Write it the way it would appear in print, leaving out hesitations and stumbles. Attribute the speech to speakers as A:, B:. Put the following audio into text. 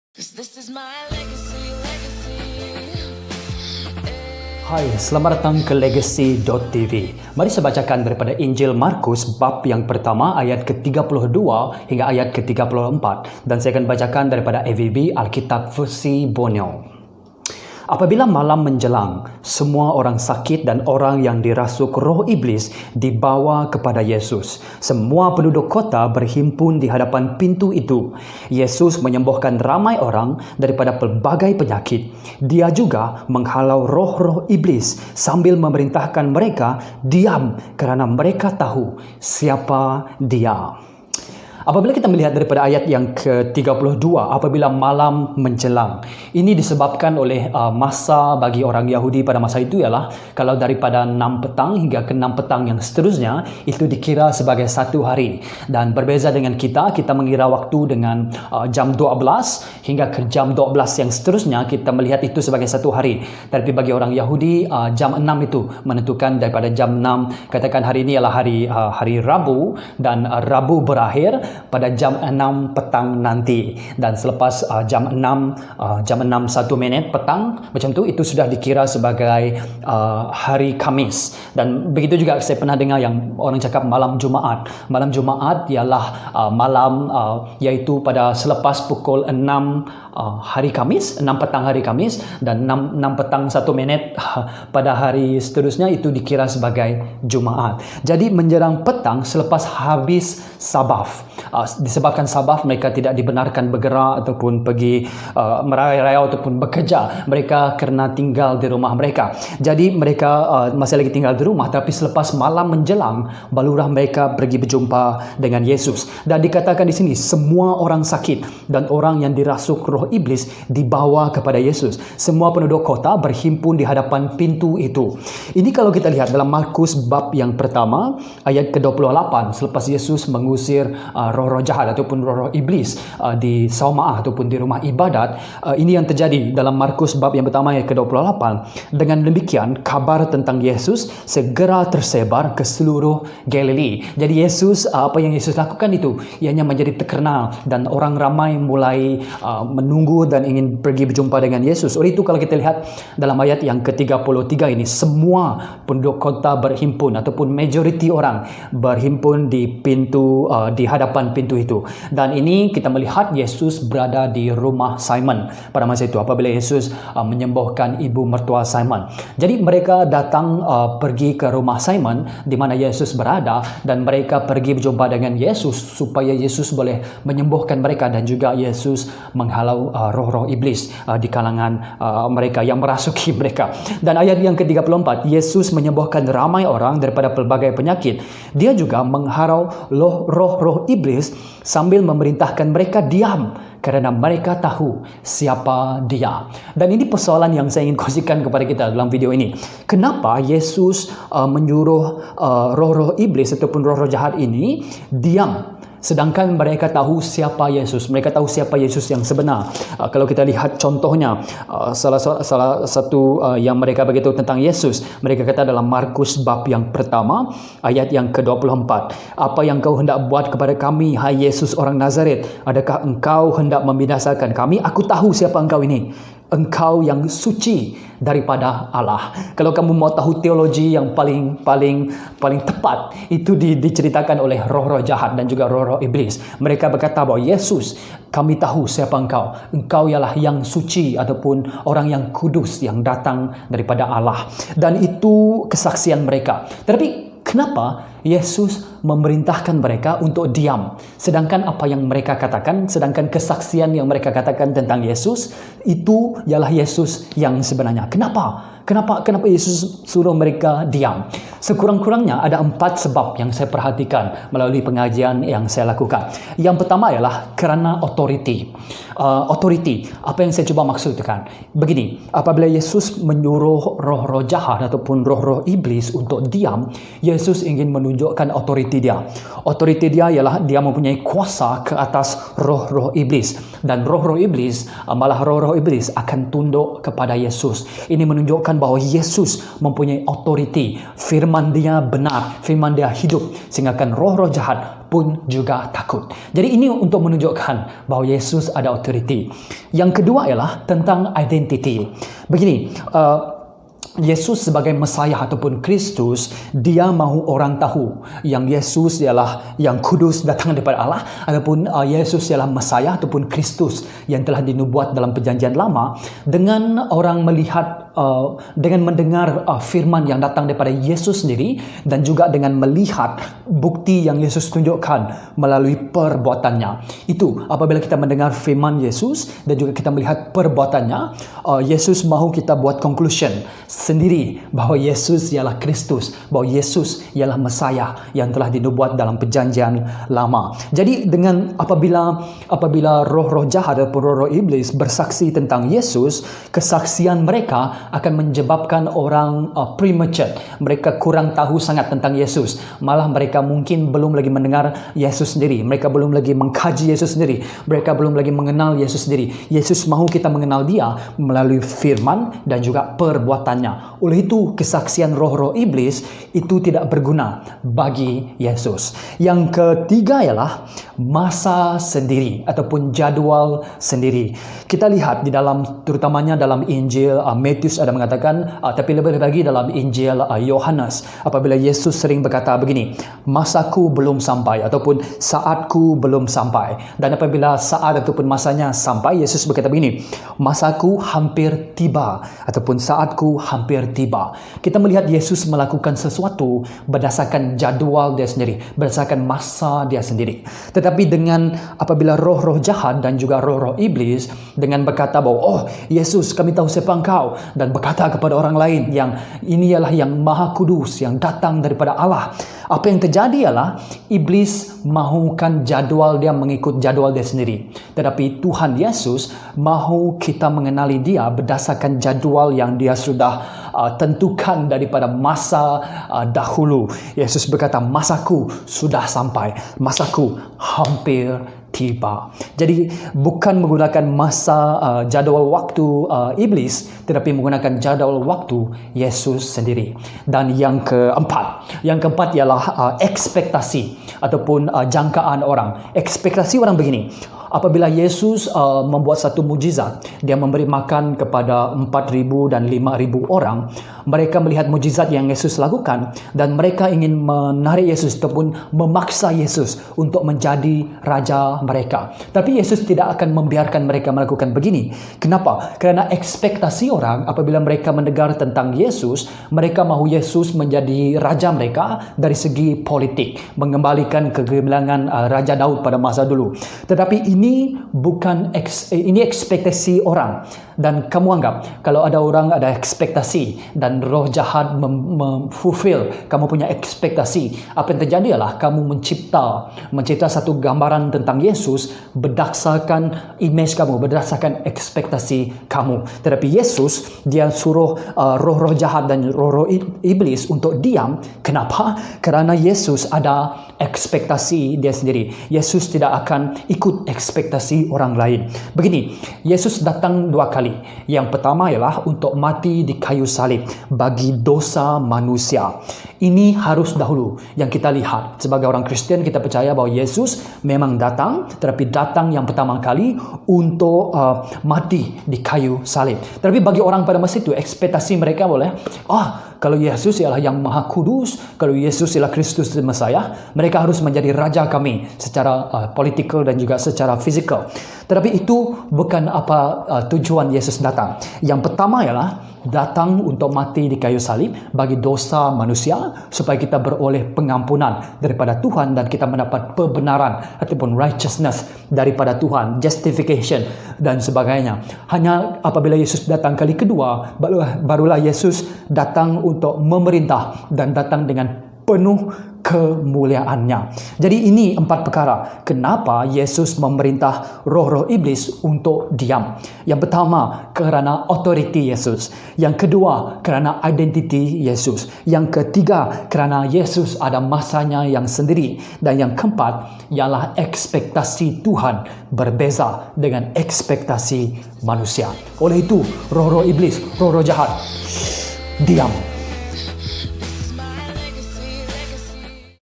A: 'Cause this is my legacy.
B: Hai, selamat datang ke Legacy.tv. Mari saya bacakan daripada Injil Markus bab yang pertama ayat ke-32 hingga ayat ke-34 dan saya akan bacakan daripada AVB Alkitab versi Borneo. Apabila malam menjelang, semua orang sakit dan orang yang dirasuk roh iblis dibawa kepada Yesus. Semua penduduk kota berhimpun di hadapan pintu itu. Yesus menyembuhkan ramai orang daripada pelbagai penyakit. Dia juga menghalau roh-roh iblis sambil memerintahkan mereka diam kerana mereka tahu siapa Dia. Apabila kita melihat daripada ayat yang ke-32, apabila malam menjelang, ini disebabkan oleh masa bagi orang Yahudi pada masa itu ialah kalau daripada 6 petang hingga ke 6 petang yang seterusnya, itu dikira sebagai satu hari. Dan berbeza dengan kita mengira waktu dengan jam 12 hingga ke jam 12 yang seterusnya, kita melihat itu sebagai satu hari. Tapi bagi orang Yahudi, jam 6 itu menentukan daripada jam 6, katakan hari ini ialah hari Rabu dan Rabu berakhir pada jam 6 petang nanti, dan selepas jam 6 1 minit petang macam tu, itu sudah dikira sebagai hari Khamis. Dan begitu juga saya pernah dengar yang orang cakap malam Jumaat. Malam Jumaat ialah malam iaitu pada selepas pukul 6 hari Khamis, 6 petang hari Khamis, dan 6 petang 1 minit pada hari seterusnya itu dikira sebagai Jumaat. Jadi menjelang petang selepas habis Sabaf, disebabkan Sabaf mereka tidak dibenarkan bergerak ataupun pergi merayau ataupun bekerja. Mereka kerana tinggal di rumah mereka. Jadi mereka masih lagi tinggal di rumah, tapi selepas malam menjelang barulah mereka pergi berjumpa dengan Yesus. Dan dikatakan di sini semua orang sakit dan orang yang dirasuk roh iblis dibawa kepada Yesus. Semua penduduk kota berhimpun di hadapan pintu itu. Ini kalau kita lihat dalam Markus bab yang pertama ayat ke-28, selepas Yesus mengusir roh-roh jahat ataupun roh-roh iblis di Saumaah ataupun di rumah ibadat, ini yang terjadi dalam Markus bab yang pertama ayat ke-28. Dengan demikian kabar tentang Yesus segera tersebar ke seluruh Galilea. Jadi Yesus, apa yang Yesus lakukan itu ianya menjadi terkenal dan orang ramai mulai menunggu dan ingin pergi berjumpa dengan Yesus. Oleh itu kalau kita lihat dalam ayat yang ke-33 ini, semua penduduk kota berhimpun ataupun majoriti orang berhimpun di pintu, di hadapan pintu itu. Dan ini kita melihat Yesus berada di rumah Simon pada masa itu apabila Yesus menyembuhkan ibu mertua Simon. Jadi mereka datang pergi ke rumah Simon di mana Yesus berada, dan mereka pergi berjumpa dengan Yesus supaya Yesus boleh menyembuhkan mereka dan juga Yesus menghalau roh-roh iblis di kalangan mereka yang merasuki mereka. Dan ayat yang ke-34, Yesus menyembuhkan ramai orang daripada pelbagai penyakit. Dia juga menghalau roh-roh iblis sambil memerintahkan mereka diam kerana mereka tahu siapa Dia. Dan ini persoalan yang saya ingin kongsikan kepada kita dalam video ini. Kenapa Yesus menyuruh roh-roh iblis ataupun roh-roh jahat ini diam, sedangkan mereka tahu siapa Yesus? Mereka tahu siapa Yesus yang sebenar. Kalau kita lihat contohnya, salah satu yang mereka beritahu tentang Yesus, mereka kata dalam Markus bab yang pertama ayat yang ke-24, apa yang kau hendak buat kepada kami, hai Yesus orang Nazaret? Adakah engkau hendak membinasakan kami? Aku tahu siapa engkau ini. Engkau yang suci daripada Allah. Kalau kamu mau tahu teologi yang paling tepat, itu diceritakan oleh roh-roh jahat dan juga roh-roh iblis. Mereka berkata bahawa Yesus, kami tahu siapa engkau. Engkau ialah yang suci ataupun orang yang kudus yang datang daripada Allah. Dan itu kesaksian mereka. Tetapi kenapa Yesus memerintahkan mereka untuk diam? Sedangkan apa yang mereka katakan, sedangkan kesaksian yang mereka katakan tentang Yesus, itu ialah Yesus yang sebenarnya. Kenapa Yesus suruh mereka diam? Sekurang-kurangnya ada 4 sebab yang saya perhatikan melalui pengajian yang saya lakukan. Yang pertama ialah kerana authority. Apa yang saya cuba maksudkan? Begini, apabila Yesus menyuruh roh-roh jahat ataupun roh-roh iblis untuk diam, Yesus ingin menunjukkan authority Dia. Authority Dia ialah Dia mempunyai kuasa ke atas roh-roh iblis. Dan roh-roh iblis, malah roh-roh iblis akan tunduk kepada Yesus. Ini menunjukkan bahawa Yesus mempunyai authority. Firman Dia benar, firman Dia hidup, sehingga roh-roh jahat pun juga takut. Jadi ini untuk menunjukkan bahawa Yesus ada authority. Yang kedua ialah tentang identity. Begini, Yesus sebagai Mesiah ataupun Kristus, dia mahu orang tahu yang Yesus ialah yang kudus datang daripada Allah, ataupun Yesus ialah Mesiah ataupun Kristus yang telah dinubuat dalam perjanjian lama. Dengan orang melihat, dengan mendengar firman yang datang daripada Yesus sendiri, dan juga dengan melihat bukti yang Yesus tunjukkan melalui perbuatannya. Itu apabila kita mendengar firman Yesus dan juga kita melihat perbuatannya, Yesus mahu kita buat conclusion sendiri bahawa Yesus ialah Kristus, bahawa Yesus ialah Mesiah yang telah dinubuat dalam perjanjian lama. Jadi dengan apabila roh-roh jahat ataupun roh-roh iblis bersaksi tentang Yesus, kesaksian mereka akan menyebabkan orang premature. Mereka kurang tahu sangat tentang Yesus. Malah mereka mungkin belum lagi mendengar Yesus sendiri. Mereka belum lagi mengkaji Yesus sendiri. Mereka belum lagi mengenal Yesus sendiri. Yesus mahu kita mengenal dia melalui firman dan juga perbuatannya. Oleh itu, kesaksian roh-roh iblis itu tidak berguna bagi Yesus. Yang ketiga ialah masa sendiri ataupun jadual sendiri. Kita lihat di dalam, terutamanya dalam Injil Matius ada mengatakan, tapi lebih lagi dalam Injil Yohanes, apabila Yesus sering berkata begini, masaku belum sampai ataupun saatku belum sampai. Dan apabila saat ataupun masanya sampai, Yesus berkata begini, masaku hampir tiba ataupun saatku hampir tiba. Kita melihat Yesus melakukan sesuatu berdasarkan jadual dia sendiri, berdasarkan masa dia sendiri. Tetapi dengan apabila roh-roh jahat dan juga roh-roh iblis dengan berkata bahawa, oh Yesus, kami tahu siapa engkau, dan berkata kepada orang lain yang ini ialah yang maha kudus yang datang daripada Allah, apa yang terjadi ialah iblis mahukan jadual dia mengikut jadual dia sendiri. Tetapi Tuhan Yesus mahu kita mengenali dia berdasarkan jadual yang dia sudah tentukan daripada masa dahulu. Yesus berkata, masaku sudah sampai, masaku hampir tiba. Jadi bukan menggunakan masa jadual waktu iblis, tetapi menggunakan jadual waktu Yesus sendiri. Dan yang keempat ialah ekspektasi ataupun jangkaan orang. Ekspektasi orang begini, apabila Yesus membuat satu mujizat, dia memberi makan kepada 4,000 dan 5,000 orang, mereka melihat mujizat yang Yesus lakukan dan mereka ingin menarik Yesus ataupun memaksa Yesus untuk menjadi raja mereka. Tapi Yesus tidak akan membiarkan mereka melakukan begini. Kenapa? Kerana ekspektasi orang apabila mereka mendengar tentang Yesus, mereka mahu Yesus menjadi raja mereka dari segi politik, mengembalikan kegemilangan Raja Daud pada masa dulu. Tetapi ini bukan ini ekspektasi orang. Dan kamu anggap kalau ada orang ada ekspektasi dan roh jahat fulfill kamu punya ekspektasi, apa yang terjadi adalah kamu mencipta satu gambaran tentang Yesus berdasarkan image kamu, berdasarkan ekspektasi kamu. Tetapi Yesus dia suruh roh-roh jahat dan roh-roh iblis untuk diam. Kenapa? Kerana Yesus ada ekspektasi dia sendiri. Yesus tidak akan ikut ekspektasi orang lain. Begini, Yesus datang 2 kali. Yang pertama ialah untuk mati di kayu salib bagi dosa manusia. Ini harus dahulu yang kita lihat. Sebagai orang Kristian, kita percaya bahawa Yesus memang datang, tetapi datang yang pertama kali untuk mati di kayu salib. Tetapi bagi orang pada masa itu, ekspektasi mereka boleh, kalau Yesus ialah yang maha kudus, kalau Yesus ialah Kristus dan Mesiah, mereka harus menjadi raja kami secara politikal dan juga secara fizikal. Tetapi itu bukan apa tujuan Yesus datang. Yang pertama ialah datang untuk mati di kayu salib bagi dosa manusia, supaya kita beroleh pengampunan daripada Tuhan dan kita mendapat kebenaran ataupun righteousness daripada Tuhan, justification dan sebagainya. Hanya apabila Yesus datang kali kedua, barulah Yesus datang untuk memerintah dan datang dengan penuh kemuliaannya. Jadi ini 4 perkara kenapa Yesus memerintah roh-roh iblis untuk diam. Yang pertama, kerana authority Yesus. Yang kedua, kerana identity Yesus. Yang ketiga, kerana Yesus ada masanya yang sendiri. Dan yang keempat, ialah ekspektasi Tuhan berbeza dengan ekspektasi manusia. Oleh itu, roh-roh iblis, roh-roh jahat, diam.